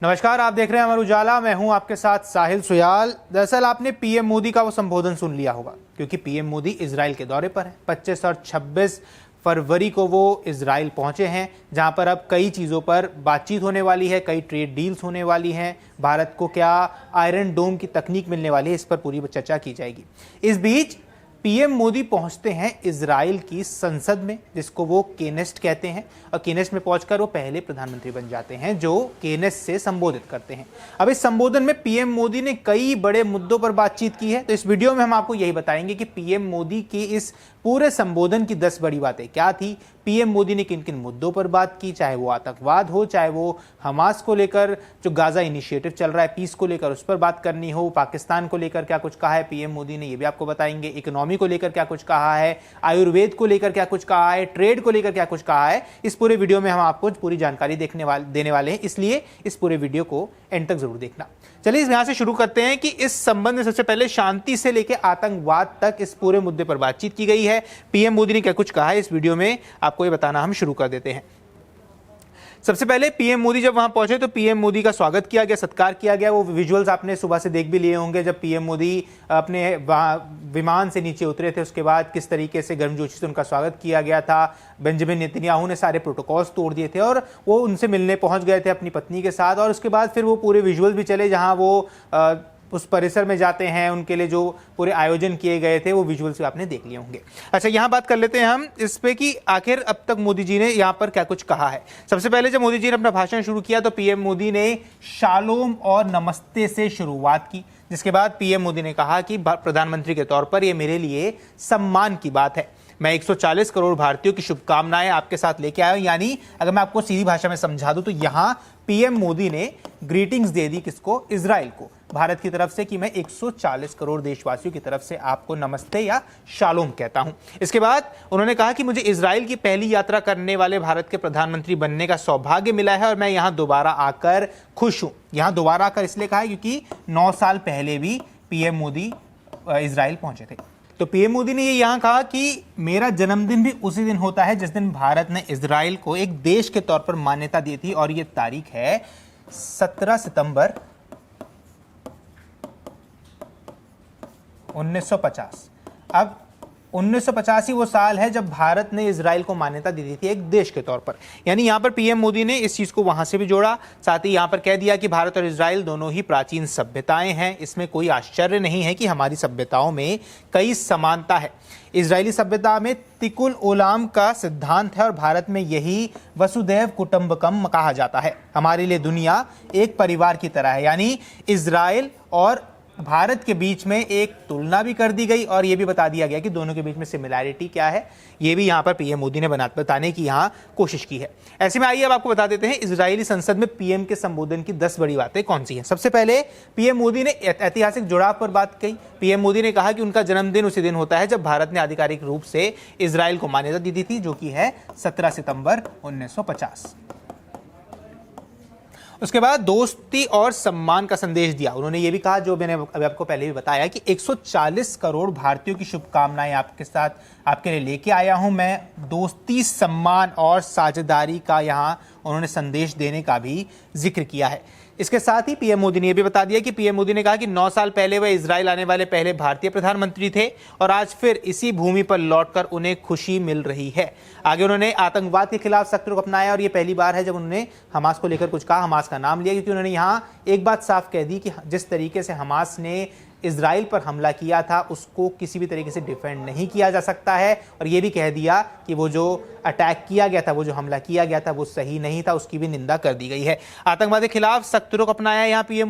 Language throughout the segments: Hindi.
नमस्कार, आप देख रहे हैं अमर उजाला। मैं हूं आपके साथ साहिल सुयाल। दरअसल आपने पीएम मोदी का वो संबोधन सुन लिया होगा, क्योंकि पीएम मोदी इजराइल के दौरे पर है। 25 और 26 फरवरी को वो इजराइल पहुंचे हैं, जहां पर अब कई चीज़ों पर बातचीत होने वाली है, कई ट्रेड डील्स होने वाली हैं। भारत को क्या आयरन डोम की तकनीक मिलने वाली है, इस पर पूरी चर्चा की जाएगी। इस बीच पीएम मोदी पहुंचते हैं इजराइल की संसद में, जिसको वो केनेस्ट कहते हैं, और केनेस्ट में पहुंचकर वो पहले प्रधानमंत्री बन जाते हैं जो केनेस्ट से संबोधित करते हैं। अब इस संबोधन में पीएम मोदी ने कई बड़े मुद्दों पर बातचीत की है, तो इस वीडियो में हम आपको यही बताएंगे कि पीएम मोदी की इस पूरे संबोधन की 10 बड़ी बातें क्या थी, पीएम मोदी ने किन किन मुद्दों पर बात की, चाहे वो आतंकवाद हो, चाहे वो हमास को लेकर जो गाजा इनिशिएटिव चल रहा है पीस को लेकर उस पर बात करनी हो, पाकिस्तान को लेकर क्या कुछ कहा है पीएम मोदी ने, ये भी आपको बताएंगे, इकोनॉमी को लेकर क्या कुछ कहा है, आयुर्वेद को लेकर क्या कुछ कहा है, ट्रेड को लेकर क्या कुछ कहा है। इस पूरे वीडियो में हम आपको पूरी जानकारी देने वाले हैं, इसलिए इस पूरे वीडियो को एंड तक जरूर देखना। चलिए यहां से शुरू करते हैं कि इस संबंध में सबसे पहले शांति से लेकर आतंकवाद तक इस पूरे मुद्दे पर बातचीत की गई है। पीएम मोदी ने क्या कुछ कहा है इस वीडियो में आपको ये बताना हम शुरू कर देते हैं। सबसे पहले पीएम मोदी जब वहां पहुंचे तो पीएम मोदी का स्वागत किया गया, सत्कार किया गया। वो विजुअल्स आपने सुबह से देख भी लिए होंगे, जब पीएम मोदी अपने विमान से नीचे उतरे थे, उसके बाद किस तरीके से गर्मजोशी से उनका स्वागत किया गया था। बेंजामिन नेतन्याहू ने सारे प्रोटोकॉल्स तोड़ दिए थे और वो उनसे मिलने पहुंच गए थे अपनी पत्नी के साथ, और उसके बाद फिर वो पूरे विजुअल्स भी चले जहां वो उस परिसर में जाते हैं, उनके लिए जो पूरे आयोजन किए गए थे वो विजुअल्स आपने देख लिए होंगे। अच्छा, यहाँ बात कर लेते हैं हम इस पे कि आखिर अब तक मोदी जी ने यहाँ पर क्या कुछ कहा है। सबसे पहले जब मोदी जी ने अपना भाषण शुरू किया तो पीएम मोदी ने शालोम और नमस्ते से शुरुआत की, जिसके बाद पीएम मोदी ने कहा कि प्रधानमंत्री के तौर पर यह मेरे लिए सम्मान की बात है। मैं 140 करोड़ भारतीयों की शुभकामनाएं आपके साथ लेके आया हूं। यानी अगर मैं आपको सीधी भाषा में समझा दूं तो यहां पीएम मोदी ने ग्रीटिंग्स दे दी किसको, इजराइल को, भारत की तरफ से, कि मैं 140 करोड़ देशवासियों की तरफ से आपको नमस्ते या शालोम कहता हूं। इसके बाद उन्होंने कहा कि मुझे इजराइल की पहली यात्रा करने वाले भारत के प्रधानमंत्री बनने का सौभाग्य मिला है और मैं यहां दोबारा आकर खुश हूं। यहां दोबारा आकर इसलिए कहा है क्योंकि 9 साल पहले भी पीएम मोदी इजराइल पहुंचे थे। तो पीएम मोदी ने ये यहां कहा कि मेरा जन्मदिन भी उसी दिन होता है जिस दिन भारत ने इजराइल को एक देश के तौर पर मान्यता दी थी, और ये तारीख है 17 सितंबर 1950। अब 1950 ही वो साल है जब भारत ने इजराइल को मान्यता दी थी एक देश के तौर पर। यानी यहां पर पीएम मोदी ने इस चीज को वहां से भी जोड़ा, साथ ही यहां पर कह दिया कि भारत और इजराइल दोनों ही प्राचीन सभ्यताएं हैं। इसमें कोई आश्चर्य नहीं है कि हमारी सभ्यताओं में कई समानता है। इजरायली सभ्यता में तिकुल ओलाम का सिद्धांत है और भारत में यही वसुदैव कुटुंबकम कहा जाता है। हमारे लिए दुनिया एक परिवार की तरह है। यानी इजराइल और भारत के बीच में एक तुलना भी कर दी गई और यह भी बता दिया गया कि दोनों के बीच में सिमिलैरिटी क्या है, यह भी यहां पर पीएम मोदी ने बताने की यहां कोशिश की है। ऐसे में आइए अब आपको बता देते हैं इजरायली संसद में पीएम के संबोधन की 10 बड़ी बातें कौन सी हैं। सबसे पहले पीएम मोदी ने ऐतिहासिक जुड़ाव पर बात की। पीएम मोदी ने कहा कि उनका जन्मदिन उसी दिन होता है जब भारत ने आधिकारिक रूप से इजराइल को मान्यता दी थी, जो कि है 17 सितंबर 1950। उसके बाद दोस्ती और सम्मान का संदेश दिया। उन्होंने ये भी कहा, जो मैंने अभी आपको पहले भी बताया, कि 140 करोड़ भारतीयों की शुभकामनाएं आपके साथ आपके लिए लेके आया हूं। मैं दोस्ती, सम्मान और साझेदारी का यहां उन्होंने संदेश देने का भी जिक्र किया है। इसके साथ ही पीएम मोदी ने यह भी बता दिया कि पीएम मोदी ने कहा कि 9 साल पहले वह इजराइल आने वाले पहले भारतीय प्रधानमंत्री थे और आज फिर इसी भूमि पर लौटकर उन्हें खुशी मिल रही है। आगे उन्होंने आतंकवाद के खिलाफ सख्त रुख अपनाया और यह पहली बार है जब उन्होंने हमास को लेकर कुछ कहा, हमास का नाम लिया, क्योंकि उन्होंने यहां एक बात साफ कह दी कि जिस तरीके से हमास ने इजराइल पर हमला किया था उसको किसी भी तरीके से डिफेंड नहीं किया जा सकता है, और यह भी कह दिया कि वो जो अटैक किया गया था, वो जो हमला किया गया था वो सही नहीं था, उसकी भी निंदा कर दी गई है। आतंकवाद के खिलाफ सख्त रुख अपनाया यहाँ पीएम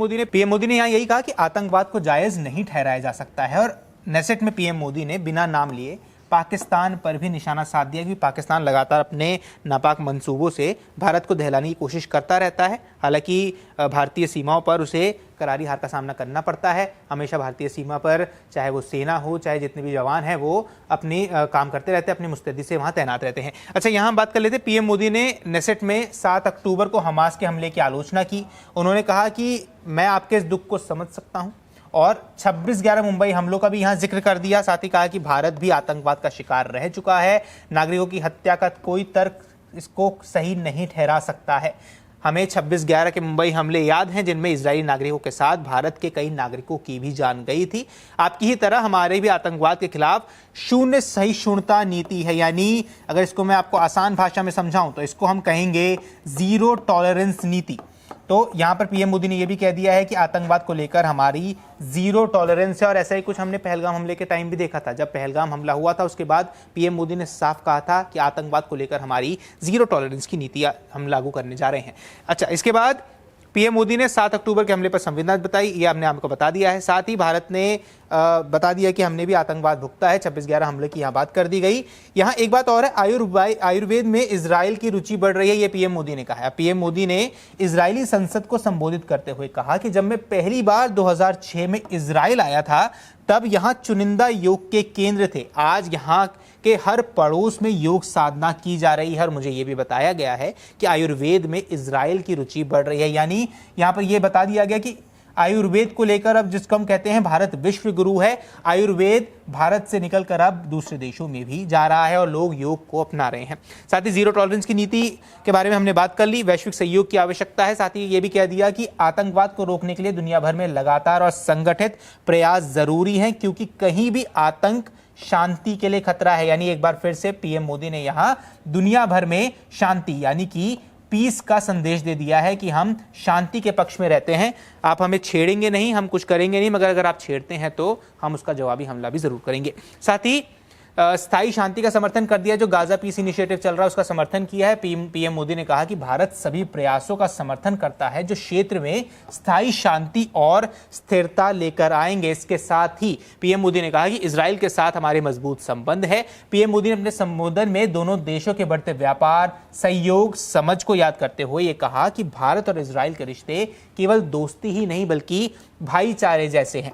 मोदी ने यहाँ यही कहा कि आतंकवाद को जायज नहीं ठहराया जा सकता है। और नेसेट में पीएम मोदी ने बिना नाम लिए पाकिस्तान पर भी निशाना साध दिया, क्योंकि पाकिस्तान लगातार अपने नापाक मंसूबों से भारत को दहलाने की कोशिश करता रहता है। हालांकि भारतीय सीमाओं पर उसे करारी हार का सामना करना पड़ता है। हमेशा भारतीय सीमा पर चाहे वो सेना हो, चाहे जितने भी जवान हैं, वो अपनी काम करते रहते हैं, अपनी मुस्तैदी से वहाँ तैनात रहते हैं। अच्छा, यहाँ बात कर लेते हैं। पीएम मोदी ने नेसेट में 7 अक्टूबर को हमास के हमले की आलोचना की। उन्होंने कहा कि मैं आपके इस दुख को समझ सकता हूँ, और 26/11 मुंबई हमलों का भी यहां जिक्र कर दिया। साथ ही कहा कि भारत भी आतंकवाद का शिकार रह चुका है। नागरिकों की हत्या का कोई तर्क इसको सही नहीं ठहरा सकता है। हमें 26/11 के मुंबई हमले याद हैं, जिनमें इजरायली नागरिकों के साथ भारत के कई नागरिकों की भी जान गई थी। आपकी ही तरह हमारे भी आतंकवाद के खिलाफ शून्य सहिष्णुता नीति है, यानी अगर इसको मैं आपको आसान भाषा में समझाऊं तो इसको हम कहेंगे जीरो टॉलरेंस नीति। तो यहां पर पीएम मोदी ने यह भी कह दिया है कि आतंकवाद को लेकर हमारी जीरो टॉलरेंस है, और ऐसा ही कुछ हमने पहलगाम हमले के टाइम भी देखा था। जब पहलगाम हमला हुआ था उसके बाद पीएम मोदी ने साफ कहा था कि आतंकवाद को लेकर हमारी जीरो टॉलरेंस की नीति हम लागू करने जा रहे हैं। अच्छा, इसके बाद पीएम मोदी ने 7 अक्टूबर के हमले पर संवेदना बताई, ये हमने आपको बता दिया है। साथ ही भारत ने बता दिया कि हमने भी आतंकवाद भुगता है। 26/11 हमले की यहाँ बात कर दी गई। यहाँ एक बात और है, आयुर्वेद में इजराइल की रुचि बढ़ रही है, ये पीएम मोदी ने कहा है। पीएम मोदी ने इजरायली संसद को संबोधित करते हुए कहा कि जब मैं पहली बार 2006 में इजराइल आया था तब यहाँ चुनिंदा योग के केंद्र थे। आज यहाँ के हर पड़ोस में योग साधना की जा रही है, और मुझे यह भी बताया गया है कि आयुर्वेद में इजराइल की रुचि बढ़ रही है। यानी यहाँ पर यह बता दिया गया कि आयुर्वेद को लेकर अब जिसको हम कहते हैं भारत विश्व गुरु है, आयुर्वेद भारत से निकलकर अब दूसरे देशों में भी जा रहा है और लोग योग को अपना रहे हैं। साथ ही जीरो टॉलरेंस की नीति के बारे में हमने बात कर ली। वैश्विक सहयोग की आवश्यकता है। साथ ही ये भी कह दिया कि आतंकवाद को रोकने के लिए दुनिया भर में लगातार और संगठित प्रयास जरूरी हैं, क्योंकि कहीं भी आतंक शांति के लिए खतरा है। यानी एक बार फिर से पीएम मोदी ने यहां दुनिया भर में शांति यानी कि पीस का संदेश दे दिया है कि हम शांति के पक्ष में रहते हैं। आप हमें छेड़ेंगे नहीं, हम कुछ करेंगे नहीं, मगर अगर आप छेड़ते हैं तो हम उसका जवाबी हमला भी जरूर करेंगे। साथ ही स्थायी शांति का समर्थन कर दिया। जो गाजा पीस इनिशिएटिव चल रहा है उसका समर्थन किया है। पीएम मोदी ने कहा कि भारत सभी प्रयासों का समर्थन करता है जो क्षेत्र में स्थायी शांति और स्थिरता लेकर आएंगे। इसके साथ ही पीएम मोदी ने कहा कि इजराइल के साथ हमारे मजबूत संबंध है। पीएम मोदी ने अपने संबोधन में दोनों देशों के बढ़ते व्यापार, सहयोग, समझ को याद करते हुए ये कहा कि भारत और इजराइल के रिश्ते केवल दोस्ती ही नहीं बल्कि भाईचारे जैसे हैं।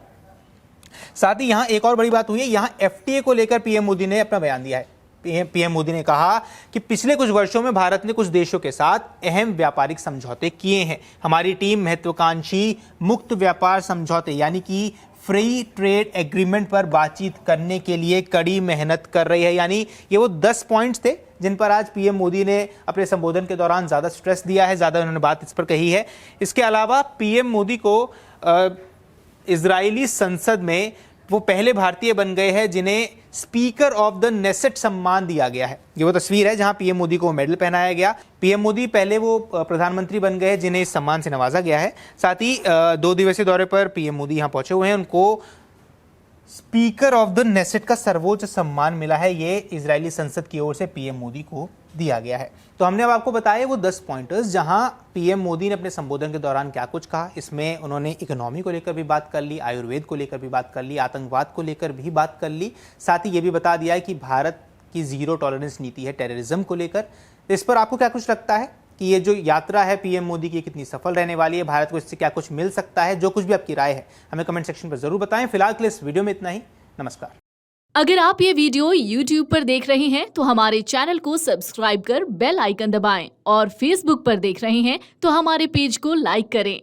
साथ ही यहां एक और बड़ी बात हुई है, यहां एफटीए को लेकर पीएम मोदी ने अपना बयान दिया है। पीएम मोदी ने कहा कि पिछले कुछ वर्षों में भारत ने कुछ देशों के साथ अहम व्यापारिक समझौते किए हैं। हमारी टीम महत्वाकांक्षी मुक्त व्यापार समझौते यानी कि फ्री ट्रेड एग्रीमेंट पर बातचीत करने के लिए कड़ी मेहनत कर रही है। यानी ये वो 10 पॉइंट्स थे जिन पर आज पीएम मोदी ने अपने संबोधन के दौरान ज्यादा स्ट्रेस दिया है, ज्यादा उन्होंने बात इस पर कही है। इसके अलावा पीएम मोदी को इजरायली संसद में वो पहले भारतीय बन गए हैं जिन्हें स्पीकर ऑफ द नेसेट सम्मान दिया गया है। ये वो तस्वीर है जहां पीएम मोदी को मेडल पहनाया गया। पीएम मोदी पहले वो प्रधानमंत्री बन गए जिन्हें इस सम्मान से नवाजा गया है। साथ ही 2 दिवसीय दौरे पर पीएम मोदी यहां पहुंचे हुए हैं। उनको स्पीकर ऑफ द नेसेट का सर्वोच्च सम्मान मिला है। ये इजरायली संसद की ओर से पीएम मोदी को दिया गया है। तो हमने अब आपको बताया वो 10 पॉइंटर्स जहां पीएम मोदी ने अपने संबोधन के दौरान क्या कुछ कहा। इसमें उन्होंने इकोनॉमी को लेकर भी बात कर ली, आयुर्वेद को लेकर भी बात कर ली, आतंकवाद को लेकर भी बात कर ली। साथ ही ये भी बता दिया है कि भारत की जीरो टॉलरेंस नीति है टेररिज्म को लेकर। इस पर आपको क्या कुछ लगता है कि ये जो यात्रा है पीएम मोदी की कितनी सफल रहने वाली है, भारत को इससे क्या कुछ मिल सकता है? जो कुछ भी आपकी राय है हमें कमेंट सेक्शन पर जरूर बताएं। फिलहाल के लिए इस वीडियो में इतना ही। नमस्कार। अगर आप ये वीडियो YouTube पर देख रहे हैं तो हमारे चैनल को सब्सक्राइब कर बेल आइकन दबाएं, और Facebook पर देख रहे हैं तो हमारे पेज को लाइक करें।